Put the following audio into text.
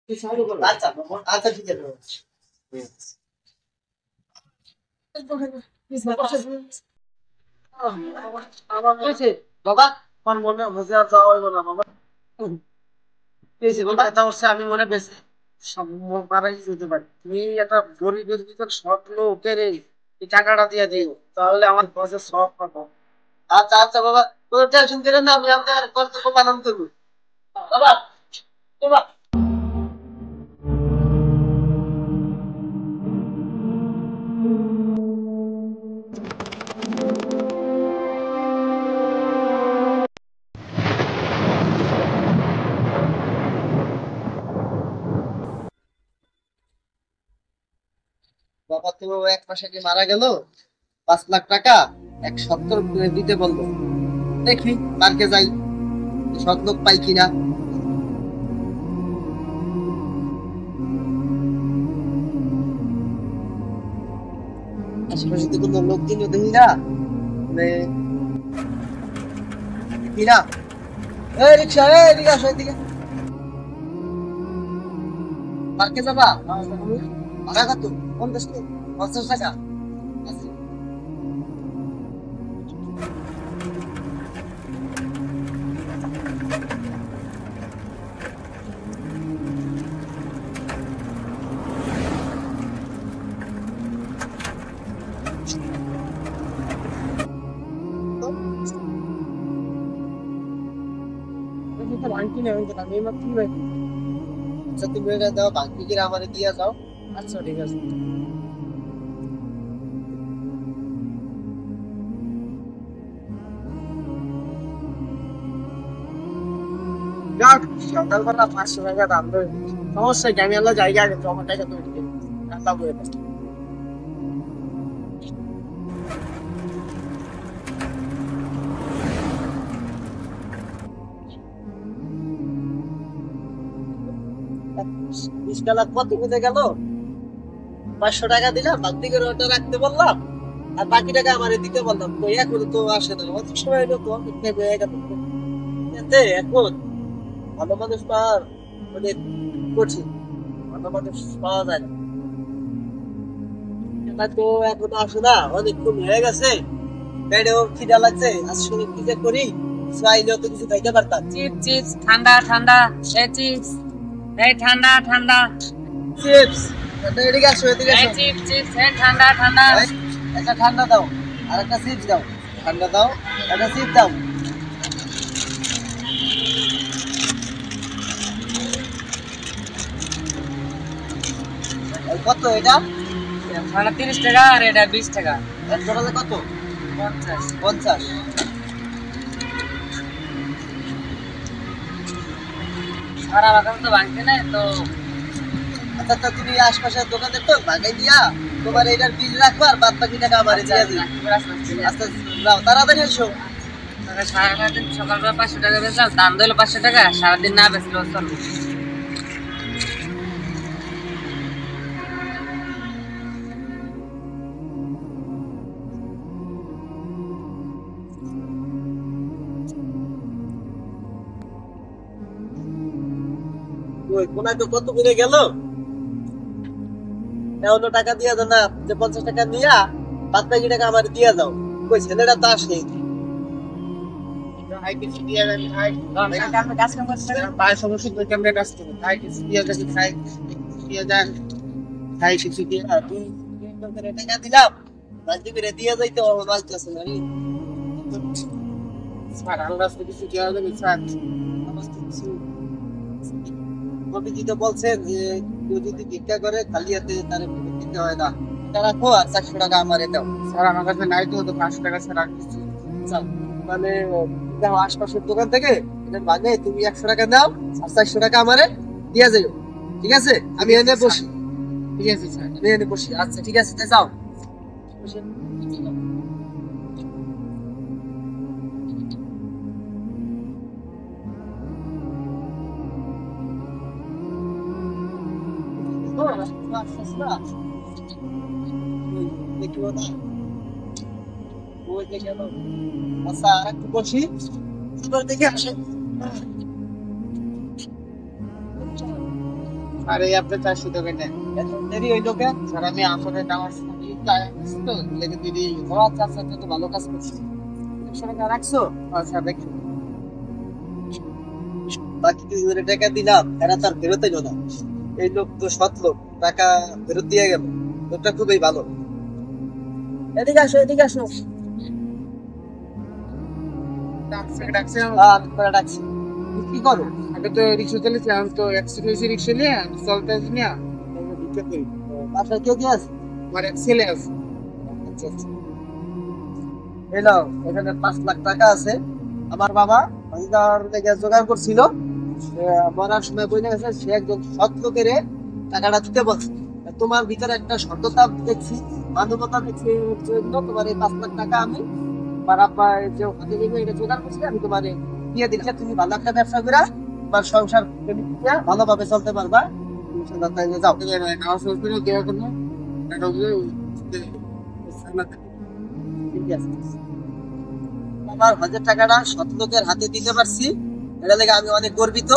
আচ্ছা আচ্ছা ঠিক আছে আমার হয়েছে বাবা আমার মনে হচ্ছে আর যাওয়া হইব না বাবা পেয়েছি বাবা এটা হচ্ছে আমি মনে বেশি মারাই যেতে পারি তুমি একটা গরিবের ভিতর স্বপ্ন কেড়ে এই টাকাটা দিয়ে দিও তাহলে আমার বসে সব পাবো আচ্ছা আচ্ছা বাবা কোনো টেনশন করেন না আমি আপনার কর্তব্য পালন করবো বাবা বাবা বাবা তো এক মাসে কি মারা গেল 5 লাখ টাকা এক সত্তর করে দিতে বললো দেখি পার্কে যাই সৎলোক পাই কিনা আশেপাশে তো কোনো লোকজনও দেখি না মানে দেখি না এই রিক্সা এদিকে আসো এদিকে পার্কে যাবা ভাড়া কত 50 টাকা আচ্ছা। আচ্ছা তুমি এটা দাও বাকি কি আমারে দিয়া যাও আচ্ছা ঠিক আছে যাক সকালবেলা 500 টাকা দাম দেবে সমস্যা কি আমি আল্লাহ জায়গা আগে জমা টাকা তো আল্লাহ বলে দেয় বিশকালা কত বুঝে গেল 500 টাকা দিলাম বাকি করে ওটা রাখতে বললাম আর বাকি টাকা আমারে দিতে বললাম তো এখন তো আসে না অত সময় হলো তো হয়ে গেল এতে এখন ভালো মানুষ পাওয়ার অনেক কঠিন ভালো মানুষ পাওয়া যায় না এটা তো এখন আসে না অনেকক্ষণ হয়ে গেছে পেটেও খিদা লাগছে আসলে কি যে করি চাইলেও তো কিছু খাইতে পারতাম চিপস চিপস ঠান্ডা ঠান্ডা এই চিপস এই ঠান্ডা ঠান্ডা চিপস এদিকে আসো এদিকে এই আসো চিপস চিপস এই ঠান্ডা ঠান্ডা এই, একটা ঠান্ডা দাও আর একটা চিপস দাও ঠান্ডা দাও একটা চিপস দাও এই কত এটা ঠান্ডা 30 টাকা আর এটা 20 টাকা এর টোটালে কত 50 50 সারা বাগান তো ভাঙতে নাই তো আচ্ছা তো তুমি আশপাশের দোকানে তো ভাগাই দিয়া তোমার এটার বিল রাখবা আর বাদ বাকি টাকা আমারে দিয়ে দিই আচ্ছা যাও তাড়াতাড়ি এসো সারাদিন সকালবেলা 500 টাকা বেচলাম দাম দিলো 500 টাকা সারাদিন না বেচলেও চলবে ওই কোনায় তো কত করে গেল এমন টাকা দিয়া দাও না যে 50 টাকা নিয়া বাদ বাকি টাকা আমার দিয়া যাও কই ছেলেটা তো আসে হাই কিছু দিয়া যান হাই আমরা কাজ কাম করতে পায় সমস্যা তো কেমনে কাজ করবে হাই কিছু দিয়া যান হাই দিয়া যান হাই কিছু দিয়া তুই করে টাকা দিলাম বাকি করে দিয়া যাইতে হবে বাঁচতেছে না স্যার আল্লাহ কিছু দিয়া যাবে স্যার আমার কিছু কবিজি তো বলছেন যে কেউ যদি ভিক্ষা করে খালি হাতে তার দিতে হয় না এটা রাখো আর 400 টাকা আমারে দাও স্যার আমার কাছে নাই তো 500 টাকা ছাড়া আর কিছু চাল মানে দাও আশপাশের দোকান থেকে এটা ভাঙে তুমি 100 টাকা দাও আর 400 টাকা আমারে দিয়া যাও ঠিক আছে আমি এনে বসি ঠিক আছে স্যার আমি এনে বসি আচ্ছা ঠিক আছে তাই যাও বসেন। দেখিও না ওই দেখে গেল আচ্ছা আর একটু বসি এবার দেখে আসে আরে আপনি 400 টাকা নেন, এত দেরি হইলো কেন? স্যার আমি আসলে আমার ছুটি টাইম আছে তো, লেগে দেরি। ও আচ্ছা আচ্ছা, তো ভালো কাজ করছিস। 100 টাকা রাখছো? আচ্ছা দেখি। বাকি 2,000 টাকা দিলাম, এরা তার ফেরত এলো না। এই লোক তো সৎ লোক, টাকা ফেরত দিয়ে গেল। লোকটা খুবই ভালো। এদিকে আসো, এদিকে আসো। আমি তোরা ডাকছি। তুমি কি করো? আগে তো রিক্সা চালিয়েছিলাম, তো অ্যাক্সিডেন্ট হয়েছে রিক্সা নিয়ে, আমি চলতে আসি না, ভিক্ষা করি। বাসায় কে কে আছে? আমার এক ছেলে আছে। আচ্ছা আচ্ছা। এই নাও, এখানে 5 লাখ টাকা আছে। আমার বাবা ওইটার লেগে জোগাড় করছিল। সে মরার সময় বলে গেছে সে একজন সৎ লোকের টাকাটা দিতে বলছে। তোমার ভিতরে একটা সততা দেখছি, মানবতা দেখছি, এর জন্য তোমার এই 5 লাখ টাকা আমি তোমার আব্বা যে ওখানে গিয়ে এটা জোগাড় করছে, আমি তোমার দিয়ে দিলাম। তুমি ভালো একটা ব্যবসা করে তোমার সংসার family নিয়ে ভালোভাবে চলতে পারবা। ইনশাআল্লাহ। তাইলে যাও। আমার শ্বশুরও দেওয়া কোনো টাকা ঠিক আছে। আমার হজের টাকাটা সৎ লোকের হাতে দিতে পারছি, এটা লেগে আমি অনেক গর্বিত।